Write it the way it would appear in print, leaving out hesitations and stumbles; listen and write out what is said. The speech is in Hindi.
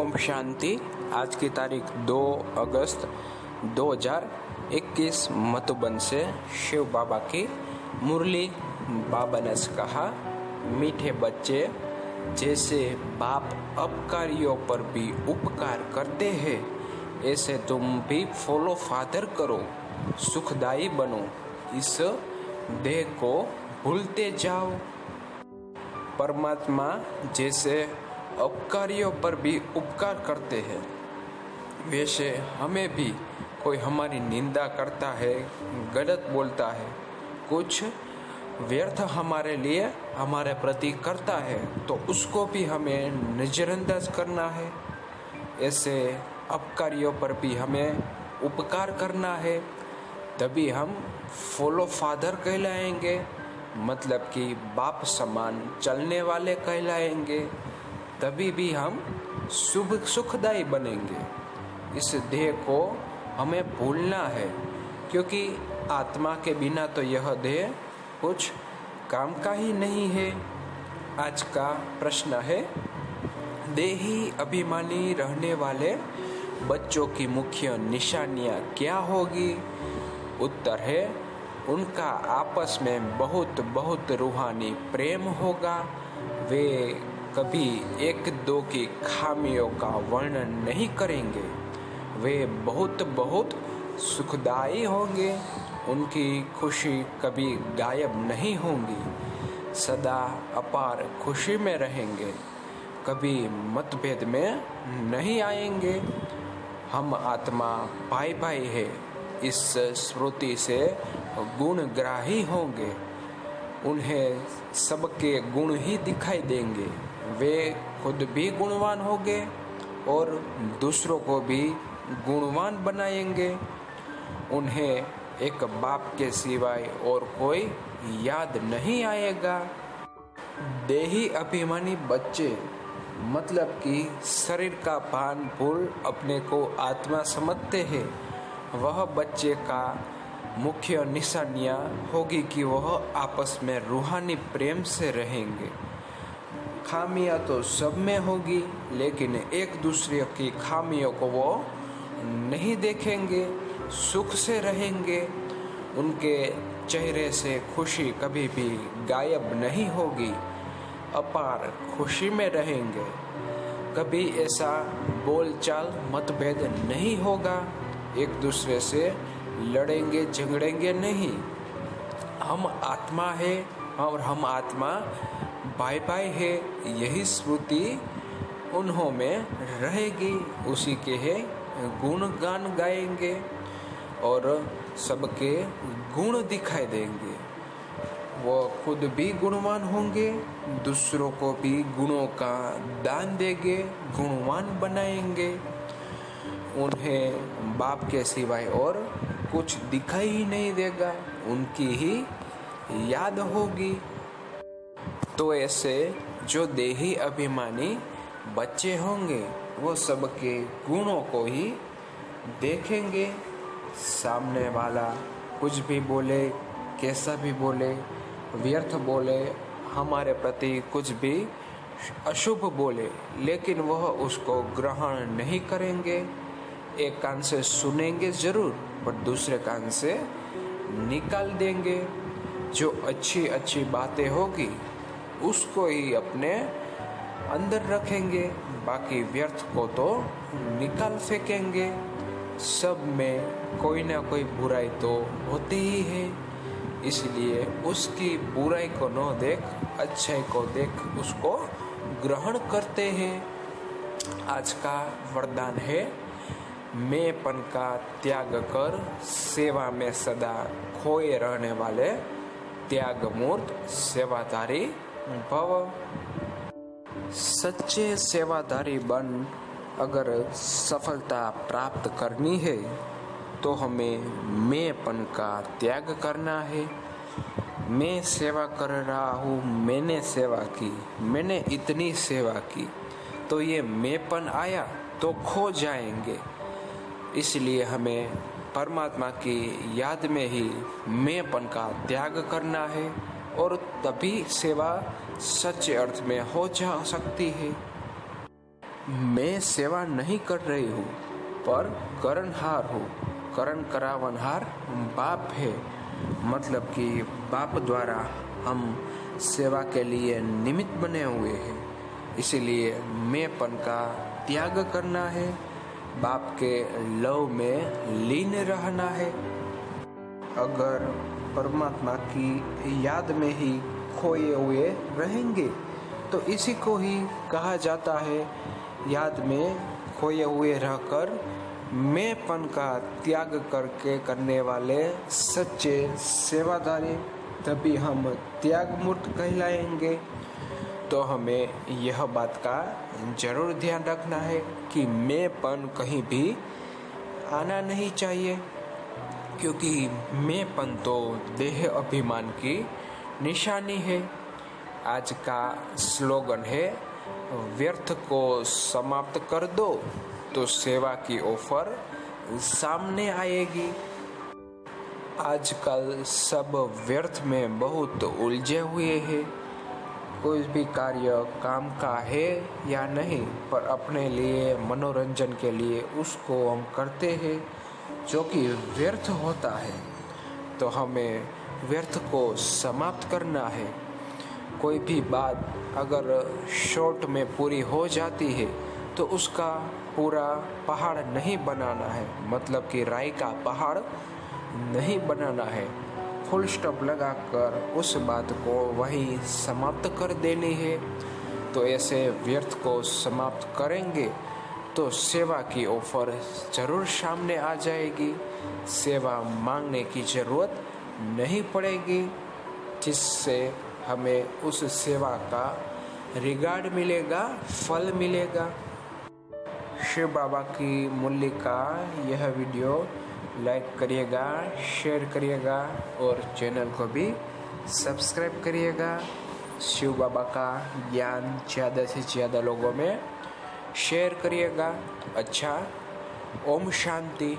ओम शांति। आज की तारीख 2 अगस्त 2021 मधुबन से शिव बाबा की मुरली। बाबा ने कहा, मीठे बच्चे, जैसे बाप अपकारियों पर भी उपकार करते हैं, ऐसे तुम भी फॉलो फादर करो, सुखदायी बनो, इस देह को भूलते जाओ। परमात्मा जैसे अपकारियों पर भी उपकार करते हैं, वैसे हमें भी कोई हमारी निंदा करता है, गलत बोलता है, कुछ व्यर्थ हमारे लिए हमारे प्रति करता है, तो उसको भी हमें नज़रअंदाज करना है। ऐसे अपकारियों पर भी हमें उपकार करना है, तभी हम फॉलो फादर कहलाएंगे, मतलब कि बाप समान चलने वाले कहलाएंगे, तभी भी हम शुभ सुखदायी बनेंगे। इस देह को हमें भूलना है, क्योंकि आत्मा के बिना तो यह देह कुछ काम का ही नहीं है। आज का प्रश्न है, देही अभिमानी रहने वाले बच्चों की मुख्य निशानियाँ क्या होगी? उत्तर है, उनका आपस में बहुत बहुत रूहानी प्रेम होगा। वे कभी एक दो की खामियों का वर्णन नहीं करेंगे। वे बहुत बहुत सुखदायी होंगे। उनकी खुशी कभी गायब नहीं होंगी, सदा अपार खुशी में रहेंगे, कभी मतभेद में नहीं आएंगे। हम आत्मा भाई भाई है, इस स्मृति से गुणग्राही होंगे। उन्हें सबके गुण ही दिखाई देंगे। वे खुद भी गुणवान होंगे और दूसरों को भी गुणवान बनाएंगे। उन्हें एक बाप के सिवाय और कोई याद नहीं आएगा। देही अभिमानी बच्चे, मतलब कि शरीर का भान भूल अपने को आत्मा समझते हैं, वह बच्चे का मुख्य निशानियाँ होगी कि वह आपस में रूहानी प्रेम से रहेंगे। खामियाँ तो सब में होगी, लेकिन एक दूसरे की खामियों को वो नहीं देखेंगे, सुख से रहेंगे। उनके चेहरे से खुशी कभी भी गायब नहीं होगी, अपार खुशी में रहेंगे। कभी ऐसा बोलचाल मतभेद नहीं होगा, एक दूसरे से लड़ेंगे झगड़ेंगे नहीं। हम आत्मा है और हम आत्मा भाई भाई है, यही स्मृति उन्हों में रहेगी। उसी के है गुणगान गाएंगे और सबके गुण दिखाई देंगे। वो खुद भी गुणवान होंगे, दूसरों को भी गुणों का दान देंगे, गुणवान बनाएंगे। उन्हें बाप के सिवाय और कुछ दिखाई ही नहीं देगा, उनकी ही याद होगी। तो ऐसे जो देही अभिमानी बच्चे होंगे, वो सबके गुणों को ही देखेंगे। सामने वाला कुछ भी बोले, कैसा भी बोले, व्यर्थ बोले, हमारे प्रति कुछ भी अशुभ बोले, लेकिन वह उसको ग्रहण नहीं करेंगे। एक कान से सुनेंगे जरूर, पर दूसरे कान से निकाल देंगे। जो अच्छी अच्छी बातें होगी उसको ही अपने अंदर रखेंगे, बाकी व्यर्थ को तो निकाल फेंकेंगे। सब में कोई ना कोई बुराई तो होती ही है, इसलिए उसकी बुराई को न देख, अच्छाई को देख उसको ग्रहण करते हैं। आज का वरदान है, मैंपन का त्याग कर सेवा में सदा खोए रहने वाले त्यागमूर्त सेवाधारी भव। सच्चे सेवाधारी बन अगर सफलता प्राप्त करनी है, तो हमें मैंपन का त्याग करना है। मैं सेवा कर रहा हूँ, मैंने सेवा की, मैंने इतनी सेवा की, तो ये मैंपन आया तो खो जाएंगे। इसलिए हमें परमात्मा की याद में ही मैंपन का त्याग करना है, और तभी सेवा सच्चे अर्थ में हो जा सकती है। मैं सेवा नहीं कर रही हूँ, पर करनहार हूँ। करण करावनहार बाप है, मतलब कि बाप द्वारा हम सेवा के लिए निमित्त बने हुए हैं। इसीलिए मैंपन का त्याग करना है, बाप के लव में लीन रहना है। अगर परमात्मा की याद में ही खोए हुए रहेंगे तो इसी को ही कहा जाता है याद में खोए हुए रहकर मैंपन का त्याग करके करने वाले सच्चे सेवादारी। तभी हम त्याग मूर्त कहलाएंगे। तो हमें यह बात का जरूर ध्यान रखना है कि मैंपन कहीं भी आना नहीं चाहिए, क्योंकि मैंपन तो देह अभिमान की निशानी है। आज का स्लोगन है, व्यर्थ को समाप्त कर दो तो सेवा की ऑफर सामने आएगी। आजकल सब व्यर्थ में बहुत उलझे हुए हैं। कोई भी कार्य काम का है या नहीं, पर अपने लिए मनोरंजन के लिए उसको हम करते हैं, जो कि व्यर्थ होता है। तो हमें व्यर्थ को समाप्त करना है। कोई भी बात अगर शॉर्ट में पूरी हो जाती है तो उसका पूरा पहाड़ नहीं बनाना है, मतलब कि राई का पहाड़ नहीं बनाना है। फुल स्टॉप लगाकर उस बात को वहीं समाप्त कर देनी है। तो ऐसे व्यर्थ को समाप्त करेंगे तो सेवा की ऑफर जरूर सामने आ जाएगी। सेवा मांगने की जरूरत नहीं पड़ेगी, जिससे हमें उस सेवा का रिगार्ड मिलेगा, फल मिलेगा। शिव बाबा की मुरली का यह वीडियो लाइक करिएगा, शेयर करिएगा और चैनल को भी सब्सक्राइब करिएगा। शिव बाबा का ज्ञान ज़्यादा से ज़्यादा लोगों में शेयर करिएगा। अच्छा, ओम शांति।